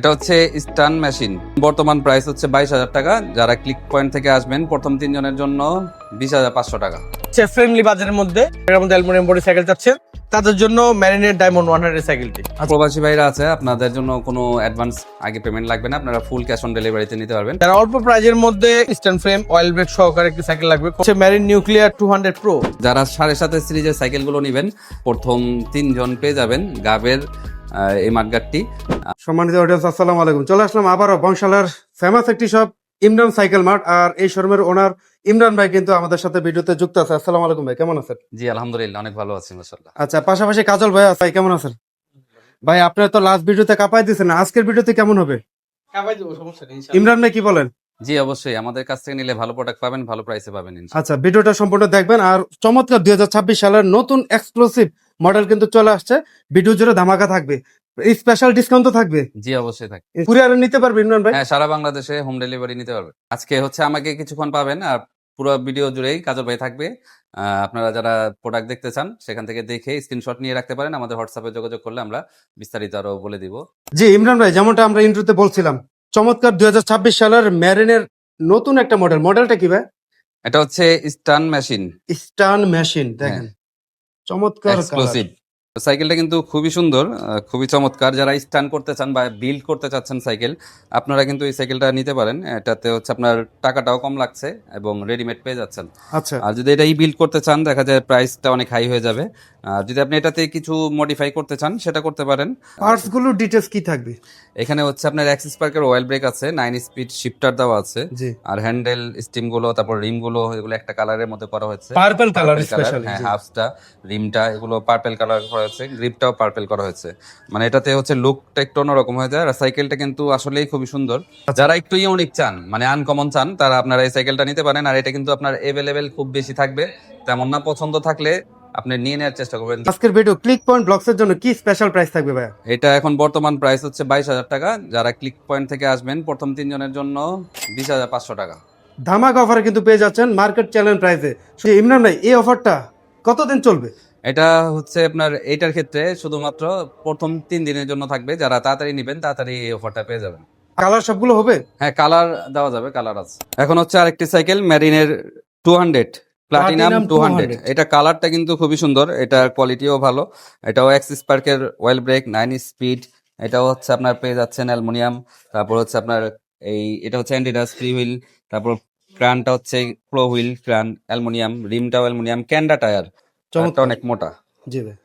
এটা হচ্ছে স্টান মেশিন। বর্তমান প্রাইস হচ্ছে 22,000 টাকা। যারা ক্লিক পয়েন্ট থেকে আসবেন প্রথম 3 জনের জন্য 20,500 টাকা। ফ্রেন্ডলি বাজারের মধ্যে এর মধ্যে অ্যালুমিনিয়াম বডি সাইকেল চাচ্ছেন তাদের জন্য ম্যারিনেট ডায়মন্ড 100 সাইকেলটি। প্রবাসী ভাইরা আছে, আপনাদের জন্য কোনো অ্যাডভান্স আগে পেমেন্ট লাগবে না, আপনারা ফুল ক্যাশ অন ডেলিভারিতে নিতে পারবেন। যারা অল্প প্রাইজের মধ্যে স্ট্যান্ড ফ্রেম অয়েল ব্রেক সহকারে একটি সাইকেল লাগবে হচ্ছে ম্যারিন নিউক্লিয়ার 200 প্রো। যারা 7.5 সিরিজের সাইকেলগুলো নেবেন প্রথম 3 জন পেয়ে যাবেন গাবের এই মাঠগাটটি। সম্মানিত অডিয়েন্স, আসসালামু আলাইকুম। চলে আসলাম আবারও বংশালার ফেমাস একটি শপ ইমরান সাইকেল মার্ট, আর এই শোরুমের ওনার ইমরান ভাই কিন্তু আমাদের সাথে ভিডিওতে যুক্ত আছে। আসসালামু আলাইকুম ভাই, কেমন আছেন? জি আলহামদুলিল্লাহ, অনেক ভালো আছি মাশাআল্লাহ। আচ্ছা, পাশাপাশি কাজল ভাই আছে, কেমন আছেন ভাই? আপনার তো লাস্ট ভিডিওতে কাঁপাই দিয়েছেন, আজকের ভিডিওতে কেমন হবে ইমরান ভাই, কি বলেন? জি অবশ্যই, আমাদের কাছ থেকে নিলে ভালো প্রোডাক্ট পাবেন, ভালো প্রাইসে পাবেন ইনশাআল্লাহ। আচ্ছা, ভিডিওটা সম্পূর্ণ দেখবেন। আর চমৎকার 2026 সালের নতুন এক্সক্লুসিভ মডেল কিন্তু চলে আসছে। ভিডিও জুড়ে ধামাকা থাকবে, স্পেশাল ডিসকাউন্ট তো থাকবে। জি অবশ্যই থাকে। কুরিয়ারে নিতে পারবে ইমরান ভাই? হ্যাঁ, সারা বাংলাদেশে হোম ডেলিভারি নিতে পারবে। আজকে হচ্ছে আমাকে কিছুক্ষণ পাবেন, আর পুরো ভিডিও জুড়েই কাজল ভাই থাকবে। আপনারা যারা প্রোডাক্ট দেখতে চান সেখান থেকে দেখে স্ক্রিনশট নিয়ে রাখতে পারেন, আমাদের হোয়াটসঅ্যাপে যোগাযোগ করলে আমরা বিস্তারিত আরো বলে দিব। জি ইমরান ভাই, যেমনটা আমরা ইন্ট্রোতে বলছিলাম, চমৎকার 2026 সালের ম্যারিনের নতুন একটা মডেলটা কি ভাই? এটা হচ্ছে স্টান মেশিন স্টান মেশিন। দেখেন চমৎকার এক্সক্লুসিভ সাইকেলটা কিন্তু খুবই সুন্দর, খুবই চমৎকার। যারা স্টান করতে চান বা বিল্ড করতে চাচ্ছেন সাইকেল, আপনারা কিন্তু এই সাইকেলটা নিতে পারেন। এটাতে হচ্ছে আপনার টাকাটাও কম লাগছে এবং রেডিমেড পেয়ে যাচ্ছেন। আচ্ছা, আর যদি এটা বিল্ড করতে চান, দেখা যায় প্রাইসটা অনেক হাই হয়ে যাবে। আর যদি আপনি এটাতে কিছু মডিফাই করতে চান সেটা করতে পারেন। পার্টস গুলোর ডিটেইলস কি থাকবে? এখানে হচ্ছে আপনার অ্যাক্সিস পার্কের অয়েল ব্রেক আছে, 9 স্পিড শিফটার দেওয়া আছে। জি, আর হ্যান্ডেল স্টিম গুলো, তারপর রিম গুলো, এগুলো একটা কালারের মধ্যে করা হয়েছে, পার্পল কালার Purple স্পেশালি। হ্যাঁ, হাফসটা রিমটা এগুলো পার্পল কালার করা হয়েছে, গ্রিপটাও পার্পল করা হয়েছে। মানে এটাতে হচ্ছে লুকটা একটু অন্যরকম হয়ে যায়। আর সাইকেলটা কিন্তু আসলেই খুবই সুন্দর। যারা একটু ইউনিক চান, মানে আনকমন চান, তারা আপনারা এই সাইকেলটা নিতে পারেন। আর এটা কিন্তু আপনার এভেলেবেল খুব বেশি থাকবে, তেমন না। পছন্দ থাকলে আপনি নিয়ে নেওয়ার চেষ্টা করবেন। আজকের ভিডিও ক্লিক পয়েন্ট ব্লগস এর জন্য কি স্পেশাল প্রাইস থাকবে ভাই? এটা এখন বর্তমান প্রাইস হচ্ছে 22,000 টাকা। যারা ক্লিক পয়েন্ট থেকে আসবেন প্রথম 3 জনের জন্য 20,500 টাকা। ধামাকা অফারে কিন্তু পেয়ে যাচ্ছেন মার্কেট চ্যালেঞ্জ প্রাইসে। ইমরান ভাই, এই অফারটা কতদিন চলবে? এটা হচ্ছে আপনার এইটার ক্ষেত্রে শুধুমাত্র প্রথম 3 দিনের জন্য থাকবে। যারা তাড়াতাড়ি নেবেন তাড়াতাড়ি এই অফারটা পেয়ে যাবেন। কালার সবগুলো হবে? হ্যাঁ, কালার দেওয়া যাবে, কালার আছে। এখন হচ্ছে আরেকটি সাইকেল ম্যারিনের 200 প্লাটিনাম 200। এটা কালারটা কিন্তু খুবই সুন্দর, এটার কোয়ালিটিও ভালো। এটাও অ্যাক্সিস পার্কের অয়েল ব্রেক 9 স্পিড। এটাও হচ্ছে আপনার পেয়ে যাচ্ছেন অ্যালুমিনিয়াম। তারপর হচ্ছে আপনার এটা হচ্ছে অ্যান্টিডাস ফ্রি হুইল। তারপর ক্রানটা হচ্ছে প্রো হুইল ক্রান, অ্যালুমিনিয়াম। রিমটাও অ্যালুমিনিয়াম। ক্যান্ডা টায়ার, টায়ারটা অনেক মোটা। জি ভাই।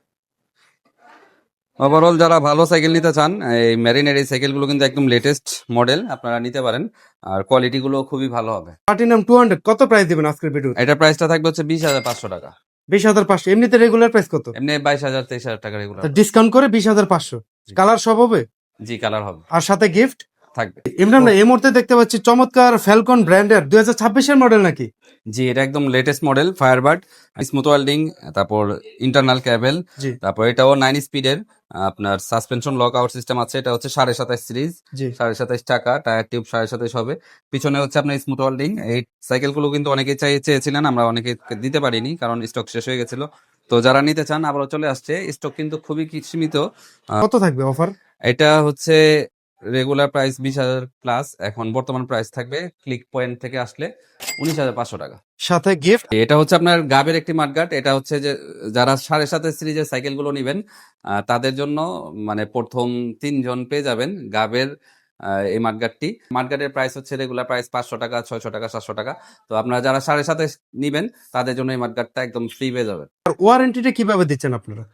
ওভারঅল যারা ভালো সাইকেল নিতে চান, এই মেরিনের এই সাইকেলগুলো কিন্তু একদম লেটেস্ট মডেল, আপনারা নিতে পারেন। আর কোয়ালিটি গুলো খুবই ভালো হবে। প্লাটিনাম 200 কত প্রাইস দিবেন আজকের ভিডিও? এটা প্রাইসটা থাকবে হচ্ছে 20,500 টাকা। 20,500। এমনিতে রেগুলার প্রাইস কত? এমনি 22,000 23,000 টাকা রেগুলার। ডিসকাউন্ট করে 20,500। জি। কালার সব হবে? জি, কালার হবে, আর সাথে গিফট থাকবে। ইমরান ভাই, এই মুহূর্তে দেখতে পাচ্ছি চমৎকার ফ্যালকন ব্র্যান্ডের 2026 এর মডেল নাকি? জি, এটা একদম latest model. Firebird smooth welding, তারপর ইন্টারনাল ক্যাবেল। জি তারপর এটাও 9 স্পিডের। আপনার সাসপেনশন লক আউট সিস্টেম আছে। এটা হচ্ছে 27.5 সিরিজ, জি 27.5 টাকা। টায়ার টিউব 27.5 হবে। পিছনে হচ্ছে আপনার স্মুথ ওয়েল্ডিং। এই সাইকেলগুলো কিন্তু অনেকেই চেয়েছিলেন, আমরা অনেকে দিতে পারিনি কারণ স্টক শেষ হয়ে গেছিল। তো যারা নিতে চান আবারও চলে আসছে, স্টক কিন্তু খুবই সীমিত। কত থাকবে অফার? এটা হচ্ছে রেগুলার প্রাইস 20,000 প্লাস, এখন বর্তমান প্রাইস থাকবে ক্লিক পয়েন্ট থেকে আসলে 19,500 টাকা। সাথে গিফট। এটা হচ্ছে আপনার গাবের একটি মাঠগাট। এটা হচ্ছে যে যারা 7.5 সিরিজের সাইকেলগুলো নেবেন তাদের জন্য, মানে প্রথম 3 জন পেয়ে যাবেন গাবের এই মাঠগাটটি। মাঠগাটের প্রাইস হচ্ছে রেগুলার প্রাইস 500 টাকা, 600 টাকা, 700 টাকা। তো আপনারা যারা 7.5 নিবেন তাদের জন্য এই মাঠগাটটা একদম ফ্রি পেয়ে যাবেন। আর ওয়ারেন্টিটা কিভাবে দিচ্ছেন আপনারা?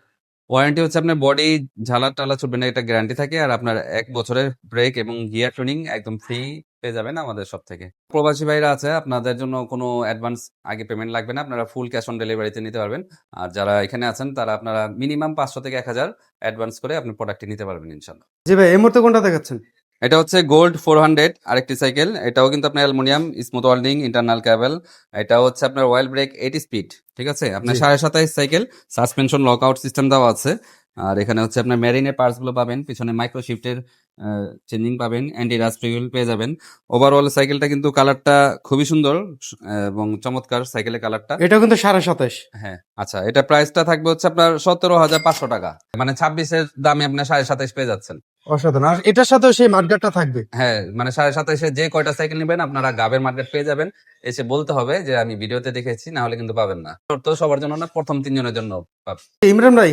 ওয়ারেন্টি হচ্ছে আপনার বডি ঝালা টালা ছুটবে না, এটা গ্যারান্টি থাকে। আর আপনার 1 বছরের ব্রেক এবং গিয়ার ট্রেনিং একদম ফ্রি পেয়ে যাবেন আমাদের সব থেকে। প্রবাসী ভাইরা আছে, আপনাদের জন্য কোনো অ্যাডভান্স আগে পেমেন্ট লাগবে না, আপনারা ফুল ক্যাশ অন ডেলিভারিতে নিতে পারবেন। আর যারা এখানে আছেন তারা আপনারা মিনিমাম 500 থেকে 1,000 অ্যাডভান্স করে আপনি প্রোডাক্টটি নিতে পারবেন ইনশাল্লাহ। জি ভাই, এই মুহূর্তে কোনটা দেখাচ্ছেন? এটা হচ্ছে গোল্ড 400 আরেকটি সাইকেল। এটাও কিন্তু আপনার aluminium, smooth welding, internal cable. এটাও হচ্ছে আপনার অয়েল ব্রেক 8 স্পিড। ঠিক আছে, আপনার 27.5 cycle, suspension lock out system দেওয়া আছে। আর এখানে হচ্ছে আপনার মেরিনের পার্টস গুলো পাবেন, পিছনে মাইক্রো শিফটের চেঞ্জিং পাবেন, অ্যান্টি রাস্ট হুইল পেয়ে যাবেন। ওভারঅল সাইকেলটা কিন্তু কালারটা খুবই সুন্দর এবং চমৎকার সাইকেলের কালারটা। এটা কিন্তু 27.5। হ্যাঁ, আচ্ছা, এটা প্রাইসটা থাকবে হচ্ছে আপনার 17,500 টাকা। মানে 26-এর দামে আপনার 27.5 পেয়ে যাচ্ছেন। অসাধারণ। আর এটার সাথেও সেই মাঠগাটটা থাকবে। হ্যাঁ, মানে 27.5 যে কয়টা সাইকেল নেবেন আপনারা গাবের মার্কেট পেয়ে যাবেন। এসে বলতে হবে যে আমি ভিডিওতে দেখেছি, না হলে কিন্তু পাবেন না। তো সবার জন্য না, প্রথম 3 জনের জন্য পাবেন। ইমরান ভাই,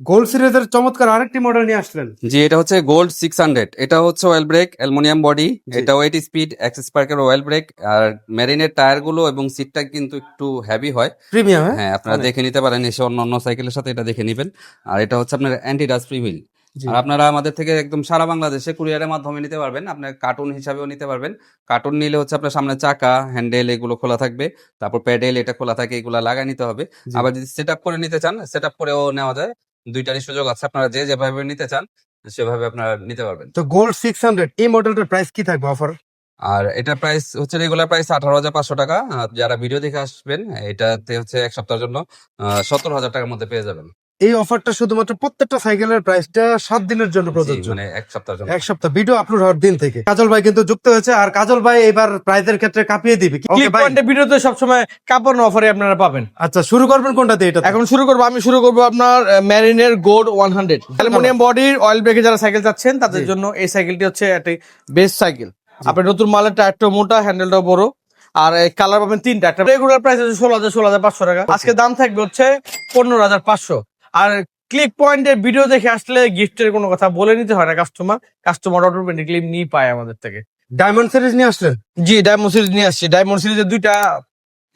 গোল্ড সিরিজের চমৎকার আরেকটি মডেল নিয়ে আসলেন। জি, এটা হচ্ছে গোল্ড 600। এটা হচ্ছে অয়েল ব্রেক, অ্যালুমিনিয়াম বডি, এটা 8 স্পিড এক্স স্পার্কের অয়েল ব্রেক। আর মেরিনের টায়ার গুলো এবং সিটটা কিন্তু একটু হেভি হয়। প্রিমিয়াম। হ্যাঁ, আপনারা দেখে নিতে পারেন এসে, অন্য সাইকেলের সাথে এটা দেখে নিবেন। আর এটা হচ্ছে আপনার অ্যান্টি ডাস্ট ফ্রি হুইল। আর আপনারা আমাদের থেকে একদম সারা বাংলাদেশে কুরিয়ারের মাধ্যমে নিতে পারবেন। আপনার কার্টুন হিসাবেও নিতে পারবেন। কার্টুন নিলে হচ্ছে আপনার সামনে চাকা, হ্যান্ডেল এগুলো খোলা থাকবে, তারপর প্যাডেল এটা খোলা থাকে, এগুলো লাগাই নিতে হবে। আবার যদি সেট আপ করে নিতে চান, সেট আপ করেও নেওয়া যায়। দুইটারই সুযোগ আছে, আপনারা যেভাবে নিতে চান সেভাবে আপনারা নিতে পারবেন। তো গোল্ড 600 এই মডেলটার প্রাইস কি থাকবে অফার? আর এটার প্রাইস হচ্ছে রেগুলার প্রাইস 18,500 টাকা। আর যারা ভিডিও দেখে আসবেন এটাতে হচ্ছে এক সপ্তাহের জন্য 17,000 টাকার মধ্যে পেয়ে যাবেন। এই অফারটা শুধুমাত্র প্রত্যেকটা সাইকেলের প্রাইসটা 7 দিনের জন্য জি, প্রযোজ্য, মানে এক সপ্তাহের জন্য। এক সপ্তাহ ভিডিও আপলোড হওয়ার দিন থেকে। কাজল ভাই কিন্তু যুক্ত হয়েছে, আর কাজল ভাই এবার প্রাইজের ক্ষেত্রে কাঁপিয়ে দিবে। ওকে ক্লিক ভাই, পয়েন্টের ভিডিওতে সবসময় কাপড় অফারে আপনারা পাবেন। আচ্ছা শুরু করবেন কোনটা দিয়ে? এটা এখন আমি শুরু করবো আপনার ম্যারিনের গোল্ড 100 অ্যালুমিনিয়াম বডির অয়েল ব্রেকে যারা সাইকেল চাচ্ছেন তাদের জন্য এই সাইকেলটি হচ্ছে একটি বেস্ট সাইকেল। আপনার নতুন মালের টায়ারটা মোটা, হ্যান্ডেলটাও বড়, আর কালার পাবেন তিনটা। একটা রেগুলার প্রাইস আছে 16,500 টাকা, আজকে দাম থাকবে হচ্ছে 15,500। আর ক্লিক পয়েন্টের ভিডিও দেখে আসলে গিফটের কোনো কথা বলে নিতে হয় না, কাস্টমার অটোমেটিকলি নিয়ে পায় আমাদের থেকে। ডায়মন্ড সিরিজ নিয়ে আসলেন? জি, ডায়মন্ড সিরিজ নিয়ে আসছি। ডায়মন্ড সিরিজের দুইটা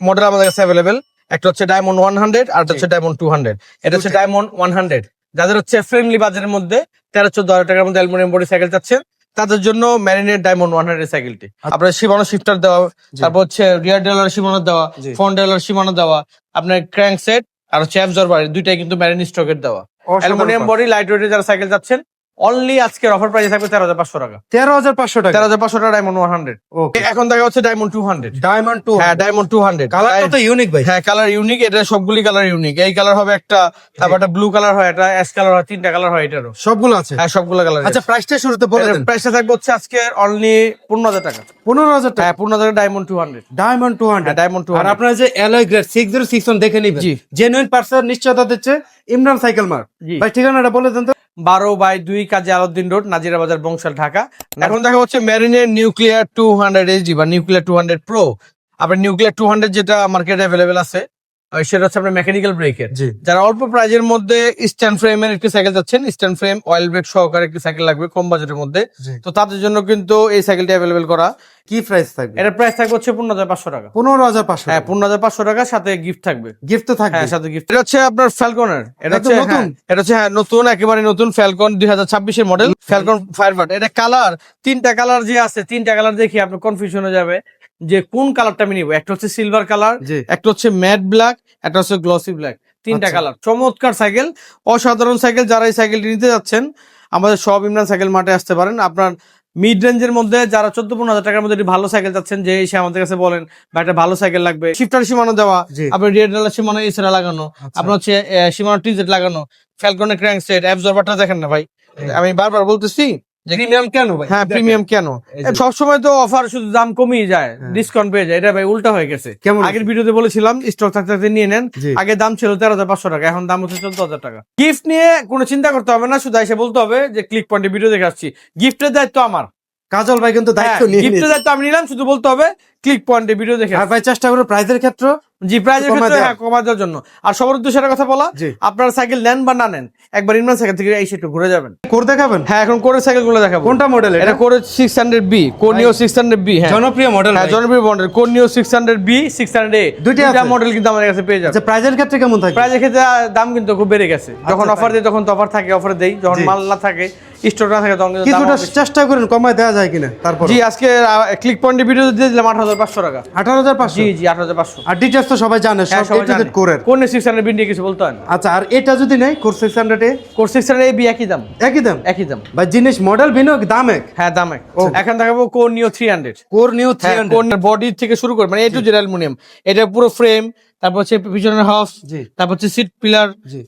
মডেল আমাদের কাছে অ্যাভেলেবেল। একটা হচ্ছে ডায়মন্ড 100 আর একটা হচ্ছে ডায়মন্ড 200। এটা হচ্ছে ডায়মন্ড 100। যাদের হচ্ছে ফ্রেন্ডলি বাজারের মধ্যে 13-14 টাকার মধ্যে অ্যালুমিনিয়াম বডি সাইকেল চাচ্ছেন তাদের জন্য ম্যারিনের ডায়মন্ড 100 সাইকেলটি। আপনার সীমানো শিফটার দেওয়া, তারপর হচ্ছে রিয়ার ডেলার সীমানো দেওয়া, ফ্রন্ট ডেলার সীমানো দেওয়া, আপনার ক্র্যাঙ্ক সেট আর হচ্ছে অ্যাবজর্বার, দুইটাই কিন্তু ম্যারিন স্টকের দেওয়া। অ্যালুমিনিয়াম বডি লাইট ওয়েটে যারা সাইকেল চাচ্ছেন অনলি আজকের অফার প্রাইস থাকবে 13,500 টাকা। 13,500 টাকা? 13,500 টাকা ডায়মন্ড 100। ওকে, এখন দেখা হচ্ছে ডায়মন্ড 200। ডায়মন্ড 2, হ্যাঁ, ডায়মন্ড 200 কালারটা তো ইউনিক ভাই। হ্যাঁ, কালার ইউনিক, এটা সবগুলি কালার ইউনিক। এই কালার হবে একটা, তারপর একটা ব্লু কালার হয়, একটা অ্যাশ কালার হয়, তিনটা কালার হয় এটারও। সবগুলো আছে? হ্যাঁ, সবগুলো কালার। আচ্ছা প্রাইসটা শুরুতে বলে দেন। প্রাইসটা থাকবে হচ্ছে আজকে অনলি 15,000 টাকা। 15,000 টাকা? হ্যাঁ, 15,000 টাকা ডায়মন্ড 200। ডায়মন্ড 200। হ্যাঁ, ডায়মন্ড আর 200। আপনারা যে অ্যালয় গ্রেড 6061 দেখে নিবেন, জি। জেনুইন পার্সেন্ট নিশ্চয়তা দিচ্ছে ইমরান সাইকেল মার্ট। জি। ভাই ঠিকানাটা বলে দেন তো। 12/2 কাজী আলাউদ্দিন রোড, নাজিরা বাজার, বংশাল, ঢাকা। এখন দেখা হচ্ছে ম্যারিনের নিউক্লিয়ার 200 এইচডি বা নিউক্লিয়ার 200 প্রো। আপনার নিউক্লিয়ার 200 যেটা মার্কেটে অ্যাভেলেবেল আছে সেটা হচ্ছে আপনার মেকানিক্যাল ব্রেকের। জি। যারা অল্প প্রাইজের মধ্যে স্ট্যান্ড ফ্রেমের একটি সাইকেল যাচ্ছেন, স্ট্যান্ড ফ্রেম অয়েল ব্রেক সহকারে একটি সাইকেল লাগবে কম বাজেটের মধ্যে, জি। তো তাদের জন্য কিন্তু এই সাইকেলটি অ্যাভেলেবেল করা। কি প্রাইস থাকবে? এটার প্রাইস থাকবে হচ্ছে 15,500 টাকা। 15,500? হ্যাঁ, 15,500 টাকা, সাথে গিফট থাকবে। গিফট তো থাকবে? হ্যাঁ, সাথে গিফট। এটা হচ্ছে আপনার ফ্যালকনের, এটা হচ্ছে একদম নতুন? এটা হচ্ছে নতুন, একেবারে নতুন ফ্যালকন 2026 এর মডেল ফ্যালকন ফায়ারবার্ড। এটা কালার, তিনটা কালার যে আছে, তিনটা কালার দেখি আপনার কনফিউশন হয়ে যাবে যে কোন কালারটা আমি নিব। একটা হচ্ছে সিলভার কালার, জি। একটা হচ্ছে ম্যাট ব্ল্যাক, একটা হচ্ছে গ্লসি ব্ল্যাক। তিনটা আচ্ছা। কালার, চমৎকার সাইকেল, অসাধারণ সাইকেল। যারা এই সাইকেলটি নিতে যাচ্ছেন আমাদের সব ইমরান সাইকেল মাঠে আসতে পারেন। আপনার মিড রেঞ্জের মধ্যে যারা 14-15,000 টাকার মধ্যে একটি ভালো সাইকেল চাচ্ছেন, যে এসে আমাদের কাছে বলেন বা একটা ভালো সাইকেল লাগবে, শিফটার সীমানো দেওয়া, জি। আপনার রিয়ার ডেলার সীমানো এছাড়া লাগানো, আচ্ছা। আপনার হচ্ছে সীমানো টিজেট লাগানো, ফ্যালকনের ক্র্যাঙ্ক সেট, অ্যাবজর্বারটা দেখেন না ভাই, আমি বারবার বলতেছি প্রিমিয়াম কেন ভাই? হ্যাঁ, প্রিমিয়াম কেন? সবসময় তো অফার শুধু দাম কমিয়ে যায়, ডিসকাউন্ট পেয়ে যায়, এটা ভাই উল্টা হয়ে গেছে। কেমন? আগের ভিডিওতে বলেছিলাম স্টক থাকতে থাকতে নিয়ে নেন। জি। আগে দাম ছিল 13,500 টাকা, এখন দাম হচ্ছে 14,000 টাকা। গিফট নিয়ে কোনো চিন্তা করতে হবে না, শুধু এসে বলতে হবে যে ক্লিক পয়েন্টে ভিডিও দেখে আসছি। গিফটের দায়িত্ব আমার, কাজল ভাই কিন্তু দায়িত্ব নিয়ে গিফটের নিয়েছে। দায়িত্ব আমি নিলাম, শুধু বলতে হবে ক্লিক পয়েন্টে ভিডিও দেখে আর আসছি। ভাই চেষ্টা করো প্রাইজের ক্ষেত্রে জি, প্রাইজের কমায় ক্ষেত্রে দেওয়া। হ্যাঁ, কমায় দেওয়ার জন্য। আর সবার উদ্দেশ্যে একটা কথা বলা, জি। আপনারা সাইকেল নেন বা না নেন, একবার ইমরান সাইকেল থেকে এসে একটু ঘুরে যাবেন। কোর দেখাবেন? হ্যাঁ, এখন কোরের সাইকেল গুলো দেখাবো। কোনটা মডেল এটা কোরের 600B, কোনিও 600B। হ্যাঁ, জনপ্রিয় মডেল? হ্যাঁ, জনপ্রিয় মডেল কোনিও 600B, 600A, দুইটা আছে? মডেল কিন্তু আমাদের কাছে পেয়ে যাবে। আচ্ছা প্রাইজের ক্ষেত্রে কেমন থাকবে? প্রাইজের ক্ষেত্রে দাম কিন্তু খুব বেড়ে গেছে। যখন আচ্ছা, অফার দেয় তখন তো অফার থাকে, অফারে দেই। যখন জি। মাল না থাকে, স্টক না থাকে, তখন কিন্তু দাম কিছুটা বেশি। চেষ্টা করেন কমায় দেওয়া যায় কিনা তারপর। জি, আজকে ক্লিক পয়েন্টে ভিডিও দিয়ে দিলাম 8,500 টাকা। 18,500? জি জি, 8,500। আর ডিটেইলস তো সবাই জানে, হ্যাঁ, সব সবাই A to Z জানে। কোরের। কোনে 600B নিয়ে কিছু বলতে হয় না। আচ্ছা, আর এটা যদি নেই কোর 600 এ কোর 600AB একই দাম, একই দাম? একই দাম। ভাই জিনিস মডেল ভিন্ন, দাম এক? হ্যাঁ, দাম এক। ও। এখন দেখাবো কোনিও 300। Core new 300? বডি থেকে শুরু করে মানে এ টু জেড অ্যালুমিনিয়াম। এটা পুরো ফ্রেম, তারপর হচ্ছে পিছনের হাফ, জি। তারপর হচ্ছে সিট পিলার, জি।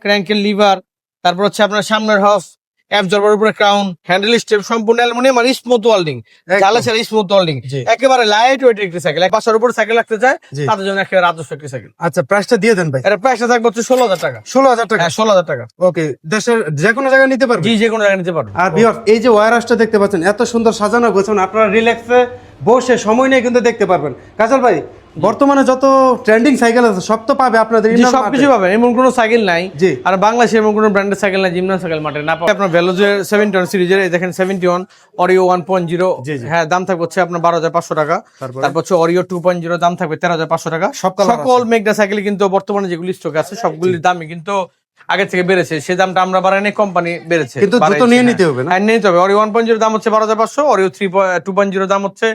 ক্র্যাঙ্কের লিভার, তারপর হচ্ছে আপনার সামনের হাফ, অ্যাবজর্বার উপরে ক্রাউন, হ্যান্ডেল স্টেপ সম্পূর্ণ অ্যালুমিনিয়াম আর স্মুথ ওয়েল্ডিং, জ্বালা ছাড়া স্মুথ ওয়েল্ডিং, জি। একেবারে লাইট ওয়েট একটি সাইকেল। 500 উপরে সাইকেল রাখতে চায় জি। তাদের জন্য একেবারে আদর্শ একটি সাইকেল। আচ্ছা, প্রাইসটা দিয়ে দেন ভাই। এটা প্রাইসটা থাকবে হচ্ছে 16,000 টাকা। 16,000 টাকা। হ্যাঁ 16,000 টাকা। ওকে, দেশের যে কোনো জায়গায় নিতে পারবে। জি, যে কোনো জায়গায় নিতে পারবে। আর ভিউয়ার্স, এই যে ওয়্যারহাউসটা দেখতে পাচ্ছেন, এত সুন্দর সাজানো গোছানো, আপনারা রিল্যাক্সে বসে সময় নিয়ে কিন্তু দেখতে পারবেন। কাজল ভাই, বর্তমানে যত ট্রেন্ডিং সাইকেল আছে সব তো পাবে আপনাদের জি, ইমরান সবকিছু মার্টে। পাবেন, এমন কোনো সাইকেল নাই। জি। আর বাংলাদেশে এমন কোনো ব্র্যান্ডের সাইকেল নাই জিমনান সাইকেল মার্টে না পাবেন। আপনার ভেলোজের 71 সিরিজের এই দেখেন 71 অরিও 1.0, জি, জি। হ্যাঁ দাম থাকবে হচ্ছে আপনার 12,500 টাকা। তারপর হচ্ছে অরিও 2.0 দাম থাকবে 13,500 টাকা। সব colour সকল মেগডা সাইকেল কিন্তু বর্তমানে যেগুলি স্টক আছে সবগুলির দামই কিন্তু আগে থেকে বেড়েছে। সেই দামটা আমরা বাড়াইনি, কোম্পানি বেড়েছে। কিন্তু দ্রুত বাড়াইছে, নিয়ে হ্যাঁ। নিতে হবে না? হ্যাঁ, নিয়ে নিতে হবে। অরিও 1.0 দাম হচ্ছে 12,500, অরিও 2.0 দাম হচ্ছে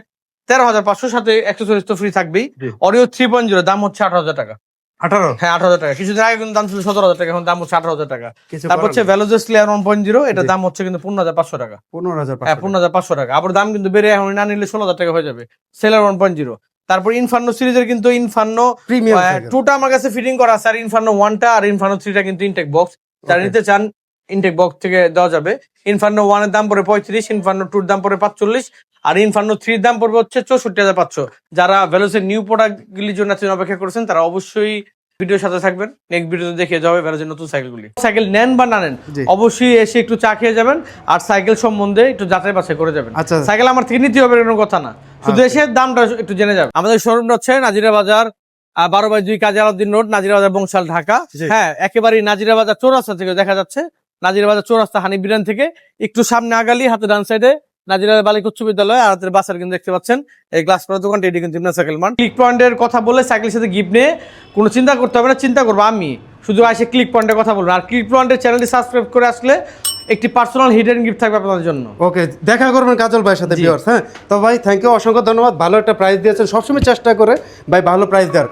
13,500, সাথে অ্যাকসেসরিজ তো ফ্রি থাকবেই। জি। অরিও 3.0 দাম হচ্ছে 18,000 টাকা। 18। হ্যাঁ 18,000 টাকা। কিছুদিন আগে কিন্তু দাম ছিল 17,000 টাকা, এখন দাম হচ্ছে 18,000 টাকা। কিছু তারপর হচ্ছে করার নেই। ভ্যালোজেস ক্লিয়ার 1.0, এটা জি। দাম হচ্ছে কিন্তু 15,500 টাকা। 15,500 হ্যাঁ 15,500 টাকা। আবার দাম কিন্তু বেড়ে এখন না নিলে 16,000 টাকা হয়ে যাবে। সেলার 1.0। তারপর ইনফার্নো সিরিজের কিন্তু ইনফার্নো প্রিমিয়াম সাইকেল। 2টা আমার কাছে ফিটিং করা আছে, আর ইনফার্নো 1টা আর ইনফার্নো 3টা কিন্তু ইনটেক বক্স। যারা Okay. নিতে চান ইনটেক বক্স থেকে দেওয়া যাবে। ইনফার্নো 1 এর দাম পড়ে 35, ইনফার্নো 2 এর দাম পড়ে 45, আর ইনফার্নো 3 এর দাম পড়বে হচ্ছে 64,500। যারা ভ্যালোসের নিউ প্রোডাক্ট গুলির জন্য এতদিন অপেক্ষা করেছেন তারা অবশ্যই ভিডিওর সাথে থাকবেন। নেক্সট ভিডিওতে দেখিয়ে যাবে ভ্যালোসের নতুন সাইকেলগুলি। সাইকেল নেন বা না নেন, জি। অবশ্যই এসে একটু চা খেয়ে যাবেন আর সাইকেল সম্বন্ধে একটু যাচাই বাছাই করে যাবেন। আচ্ছা। সাইকেল আমার থেকে নিতে হবে কোনো কথা না, শুধু এসে দামটা একটু জেনে যাবেন। আমাদের শোরুমটা হচ্ছে নাজিরা বাজার 12/2 কাজী আলাউদ্দিন রোড, নাজিরা বাজার, বংশাল, ঢাকা। জি। হ্যাঁ একেবারেই নাজিরা বাজার চৌরাস্তা থেকে দেখা যাচ্ছে। নাজিরা বাজার চৌরাস্তা হানি বিরান থেকে একটু সামনে আগালি হাতে ডান সাইডে নাজিরা বালিকা উচ্চ বিদ্যালয় আর হাতের বাসার কিন্তু দেখতে পাচ্ছেন এই গ্লাস পাড়া দোকানটা, এটি কিন্তু ইমরান সাইকেল মার্ট। ক্লিক পয়েন্টের কথা বলে সাইকেলের সাথে গিফট নিয়ে কোনো চিন্তা করতে হবে না, চিন্তা করবো আমি, শুধু এসে ক্লিক পয়েন্টের কথা বলবো। আর ক্লিক পয়েন্টের চ্যানেলটি সাবস্ক্রাইব করে আসলে একটি পার্সোনাল হিডেন গিফট থাকবে আপনাদের জন্য। ওকে, দেখা করবেন কাজল ভাইয়ের সাথে জি। ভিউয়ার্স। হ্যাঁ তো ভাই, থ্যাংক ইউ, অসংখ্য ধন্যবাদ। ভালো একটা প্রাইস দিয়েছেন, সবসময় চেষ্টা করে ভাই ভালো প্রাইস দেওয়ার।